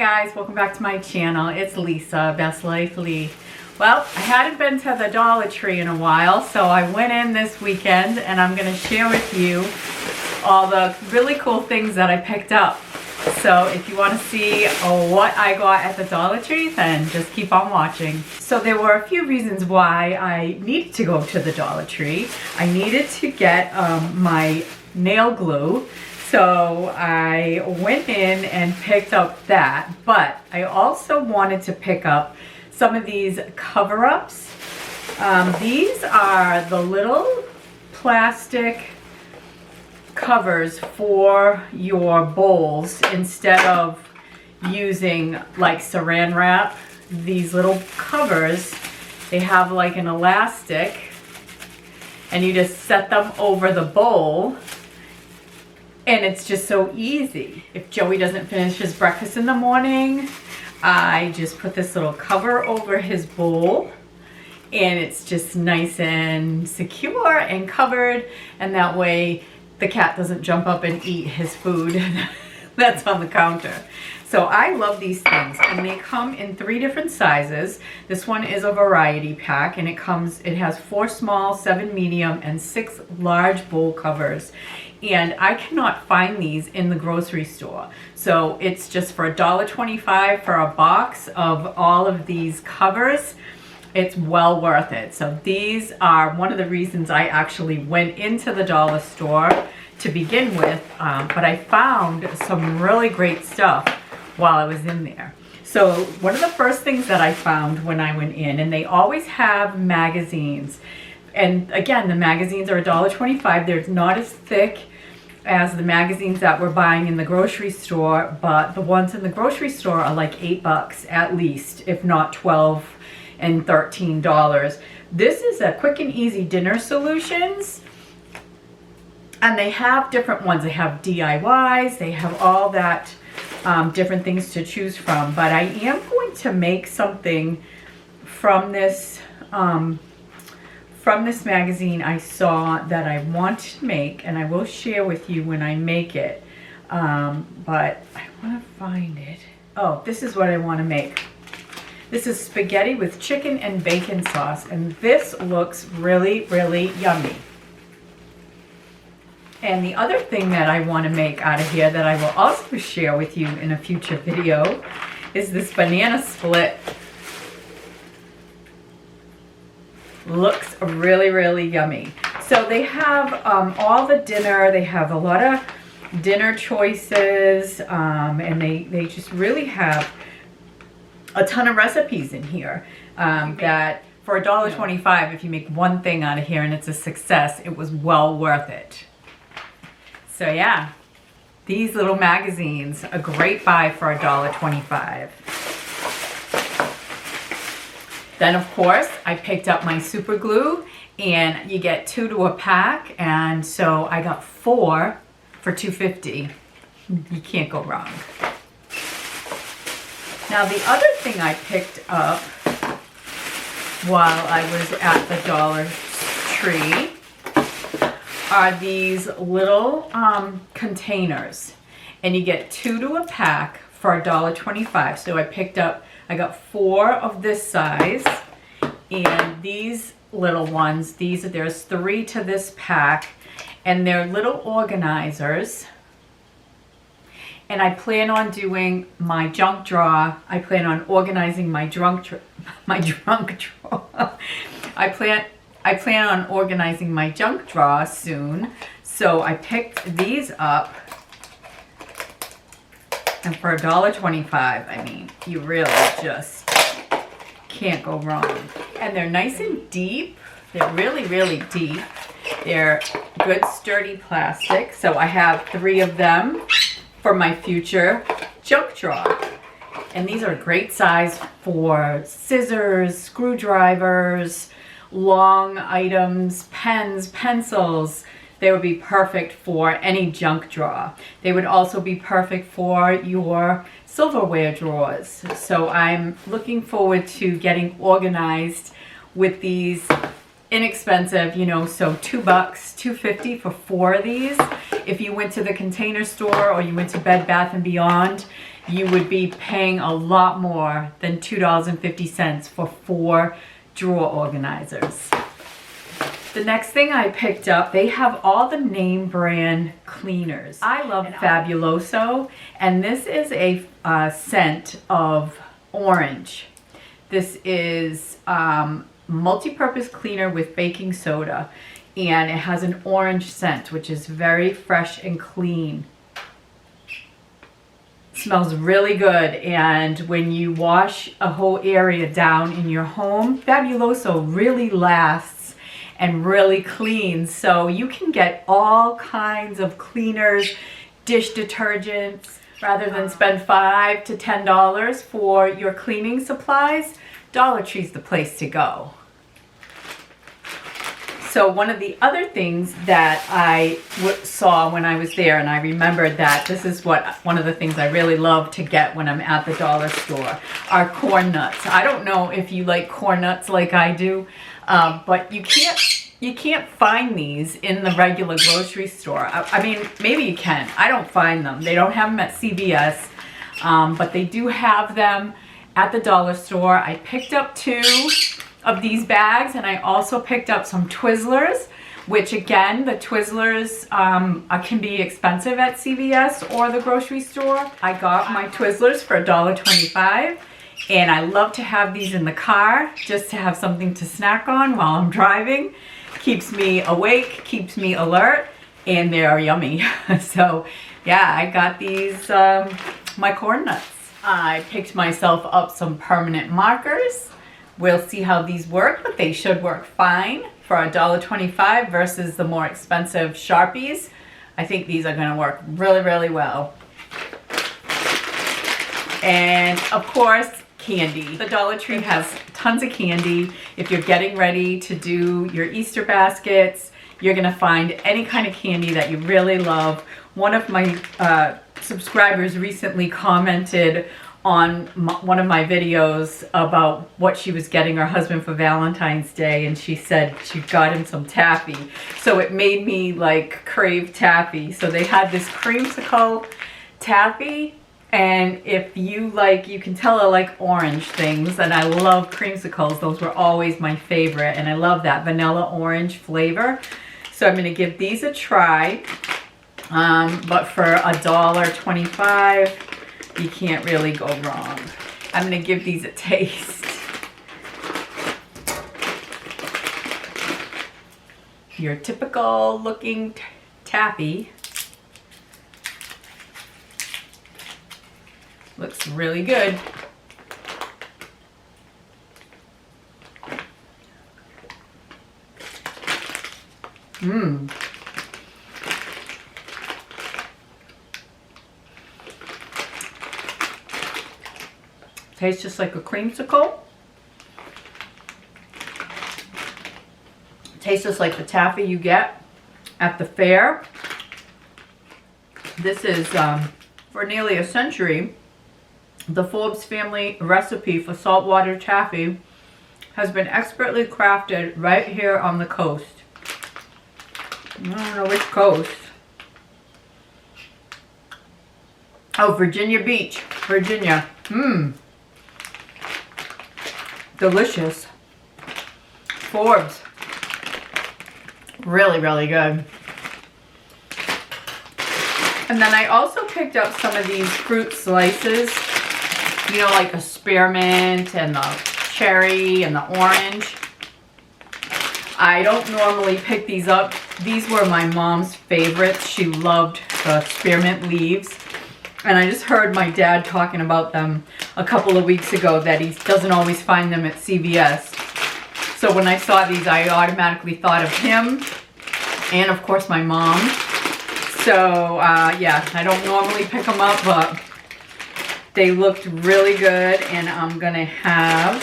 guys, welcome back to my channel. It's Lisa, Best Life Lee. Well, I hadn't been to the Dollar Tree in a while, so I went in this weekend and I'm going to share with you all the really cool things that I picked up. So if you want to see what I got at the Dollar Tree, then just keep on watching. So there were a few reasons why I needed to go to the Dollar Tree. I needed to get my nail glue. So I went in and picked up that, but I also wanted to pick up some of these cover-ups. These are the little plastic covers for your bowls instead of using like saran wrap. These little covers, they have like an elastic and you just set them over the bowl. And it's just so easy. If Joey doesn't finish his breakfast in the morning, I just put this little cover over his bowl and it's just nice and secure and covered, and that way the cat doesn't jump up and eat his food that's on the counter. So I love these things, and they come in 3 different sizes. This one is a variety pack, and it has 4 small, 7 medium, and 6 large bowl covers. And I cannot find these in the grocery store. So it's just for $1.25 for a box of all of these covers. It's well worth it. So these are one of the reasons I actually went into the dollar store to begin with, but I found some really great stuff while I was in there. So one of the first things that I found when I went in, and they always have magazines. And again, the magazines are $1.25. They're not as thick as the magazines that we're buying in the grocery store, but the ones in the grocery store are like $8 at least, if not $12 and $13. This is a quick and easy dinner solutions, and they have different ones. They have DIYs, they have all that different things to choose from. But I am going to make something from this magazine I saw that I want to make, and I will share with you when I make it. But I want to find it. Oh, this is what I want to make. This is spaghetti with chicken and bacon sauce, and this looks really, really yummy. And the other thing that I want to make out of here that I will also share with you in a future video is this banana split. Looks really, really yummy. So they have all the dinner. They have a lot of dinner choices, and they just really have a ton of recipes in here that for $1.25, if you make one thing out of here and it's a success, it was well worth it. So yeah, these little magazines, a great buy for $1.25. Then of course, I picked up my super glue, and you get 2 to a pack, and so I got 4 for $2.50. You can't go wrong. Now the other thing I picked up while I was at the Dollar Tree are these little containers, and you get 2 to a pack for $1.25. So I got 4 of this size, and these little ones, there's 3 to this pack, and they're little organizers. And I plan on doing my junk drawer. I plan on organizing my junk drawer. I plan on organizing my junk drawer soon. So I picked these up. And for $1.25, I mean, you really just can't go wrong. And they're nice and deep. They're really, really deep. They're good, sturdy plastic. So I have 3 of them for my future junk drawer. And these are great size for scissors, screwdrivers, long items, pens, pencils. They would be perfect for any junk drawer. They would also be perfect for your silverware drawers. So I'm looking forward to getting organized with these inexpensive, you know, so $2, $2.50 for 4 of these. If you went to the Container Store or you went to Bed Bath & Beyond, you would be paying a lot more than $2.50 for 4 drawer organizers. The next thing I picked up, they have all the name brand cleaners. I love Fabuloso, and this is a scent of orange. This is multi-purpose cleaner with baking soda, and it has an orange scent, which is very fresh and clean. Smells really good, and when you wash a whole area down in your home, Fabuloso really lasts and really cleans. So you can get all kinds of cleaners, dish detergents. Rather than spend $5 to $10 for your cleaning supplies, Dollar Tree's the place to go. So one of the other things that I saw when I was there, and I remembered that this is one of the things I really love to get when I'm at the dollar store, are corn nuts. I don't know if you like corn nuts like I do, but you can't find these in the regular grocery store. I mean, maybe you can. I don't find them. They don't have them at CVS, but they do have them at the dollar store. I picked up 2 of these bags, and I also picked up some Twizzlers, which again, the Twizzlers can be expensive at CVS or the grocery store. I got my Twizzlers for $1.25, and I love to have these in the car just to have something to snack on while I'm driving. Keeps me awake, keeps me alert, and they're yummy. So yeah, I got these, my corn nuts. I picked myself up some permanent markers. We'll see how these work, but they should work fine for $1.25 versus the more expensive Sharpies. I think these are gonna work really, really well. And of course, candy. The Dollar Tree has tons of candy. If you're getting ready to do your Easter baskets, you're gonna find any kind of candy that you really love. One of my subscribers recently commented on one of my videos about what she was getting her husband for Valentine's Day, and she said she got him some taffy. So it made me like crave taffy. So they had this creamsicle taffy, and if you like, you can tell I like orange things, and I love creamsicles. Those were always my favorite, and I love that vanilla orange flavor. So I'm gonna give these a try, but for $1.25, you can't really go wrong. I'm gonna give these a taste. Your typical looking taffy. Looks really good. Mmm. Tastes just like a creamsicle. Tastes just like the taffy you get at the fair. This is, for nearly a century, the Forbes family recipe for saltwater taffy has been expertly crafted right here on the coast. I don't know which coast. Oh, Virginia Beach, Virginia. Mmm. Delicious. Forbes. Really, really good. And then I also picked up some of these fruit slices. You know, like the spearmint and the cherry and the orange. I don't normally pick these up. These were my mom's favorites. She loved the spearmint leaves. And I just heard my dad talking about them a couple of weeks ago, that he doesn't always find them at CVS. So when I saw these, I automatically thought of him and of course my mom. So yeah, I don't normally pick them up, but they looked really good, and I'm gonna have,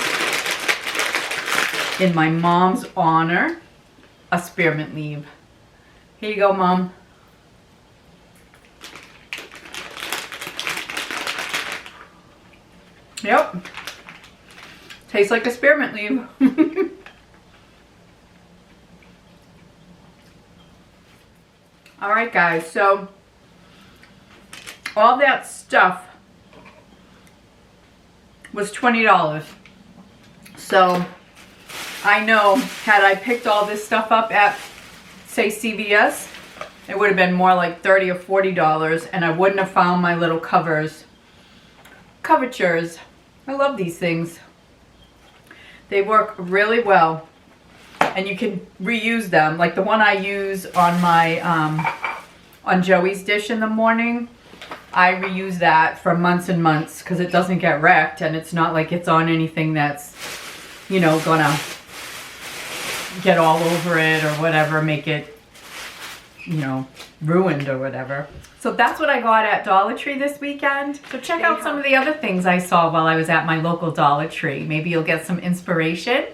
in my mom's honor, a spearmint leaf. Here you go, Mom. Yep. Tastes like a spearmint leaf. Alright guys, so all that stuff was $20. So I know had I picked all this stuff up at, say, CVS, it would have been more like $30 or $40, and I wouldn't have found my little covertures. I love these things. They work really well, and you can reuse them. Like the one I use on my on Joey's dish in the morning, I reuse that for months and months because it doesn't get wrecked, and it's not like it's on anything that's, you know, gonna get all over it or whatever, make it, you know, ruined or whatever. So that's what I got at Dollar Tree this weekend. So check out some of the other things I saw while I was at my local Dollar Tree. Maybe you'll get some inspiration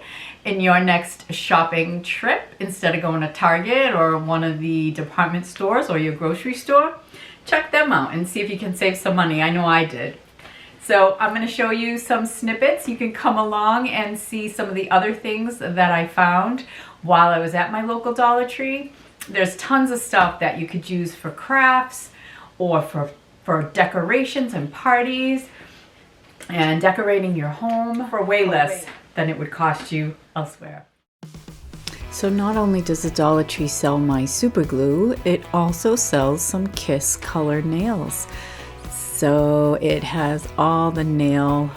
in your next shopping trip. Instead of going to Target or one of the department stores or your grocery store, check them out and see if you can save some money. I know I did. So I'm going to show you some snippets. You can come along and see some of the other things that I found while I was at my local Dollar Tree. There's tons of stuff that you could use for crafts or for decorations and parties and decorating your home for way less than it would cost you elsewhere. So not only does the Dollar Tree sell my super glue, it also sells some Kiss color nails. So it has all the nail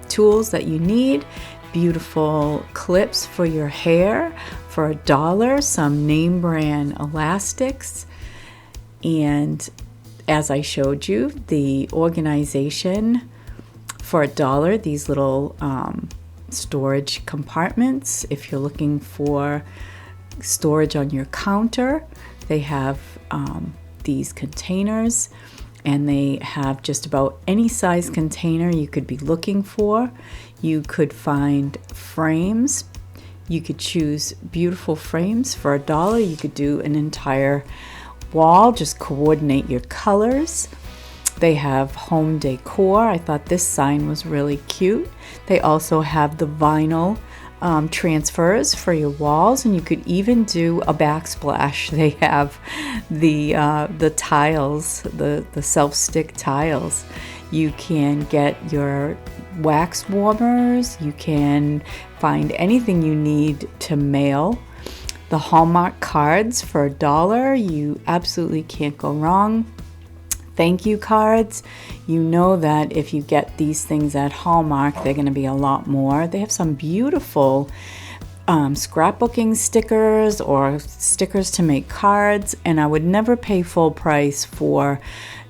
tools that you need, beautiful clips for your hair for $1, some name brand elastics, and as I showed you, the organization for $1, these little storage compartments. If you're looking for storage on your counter, they have these containers, and they have just about any size container you could be looking for. You could find frames. You could choose beautiful frames for $1. You could do an entire wall, just coordinate your colors. They have home decor. I thought this sign was really cute. They also have the vinyl transfers for your walls, and you could even do a backsplash. They have the tiles, the self-stick tiles. You can get your wax warmers. You can find anything you need to mail. The Hallmark cards for $1, you absolutely can't go wrong. Thank you cards. You know that if you get these things at Hallmark, they're going to be a lot more. They have some beautiful scrapbooking stickers or stickers to make cards, and I would never pay full price for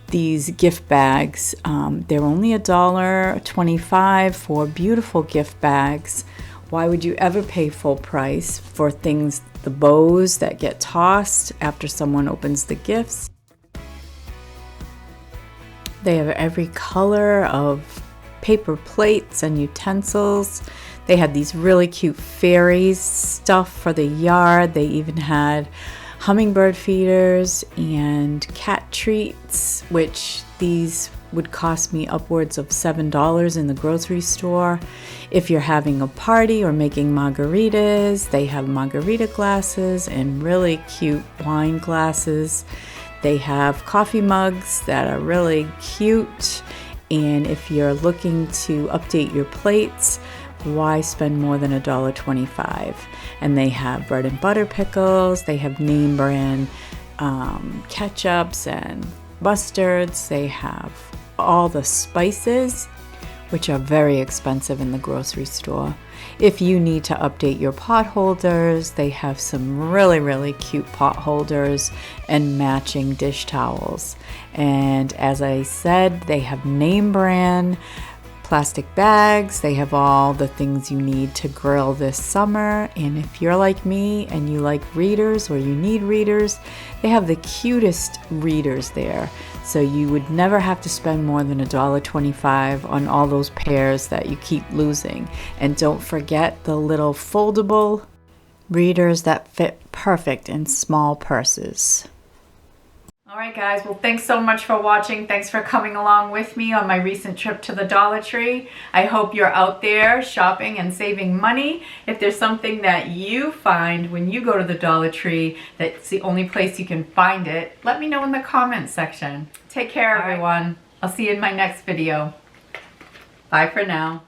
these gift bags. They're only $1.25 for beautiful gift bags. Why would you ever pay full price for things, the bows that get tossed after someone opens the gifts? They have every color of paper plates and utensils. They had these really cute fairies stuff for the yard. They even had hummingbird feeders and cat treats, which these would cost me upwards of $7 in the grocery store. If you're having a party or making margaritas, they have margarita glasses and really cute wine glasses. They have coffee mugs that are really cute. And if you're looking to update your plates, why spend more than $1.25? And they have bread and butter pickles. They have name brand ketchups and mustards. They have all the spices, which are very expensive in the grocery store. If you need to update your pot holders, they have some really, really cute pot holders and matching dish towels. And as I said, they have name brand plastic bags. They have all the things you need to grill this summer. And if you're like me and you like readers or you need readers, they have the cutest readers there. So you would never have to spend more than $1.25 on all those pairs that you keep losing. And don't forget the little foldable readers that fit perfect in small purses. All right, guys. Well, thanks so much for watching. Thanks for coming along with me on my recent trip to the Dollar Tree. I hope you're out there shopping and saving money. If there's something that you find when you go to the Dollar Tree that's the only place you can find it, let me know in the comments section. Take care, everyone. I'll see you in my next video. Bye for now.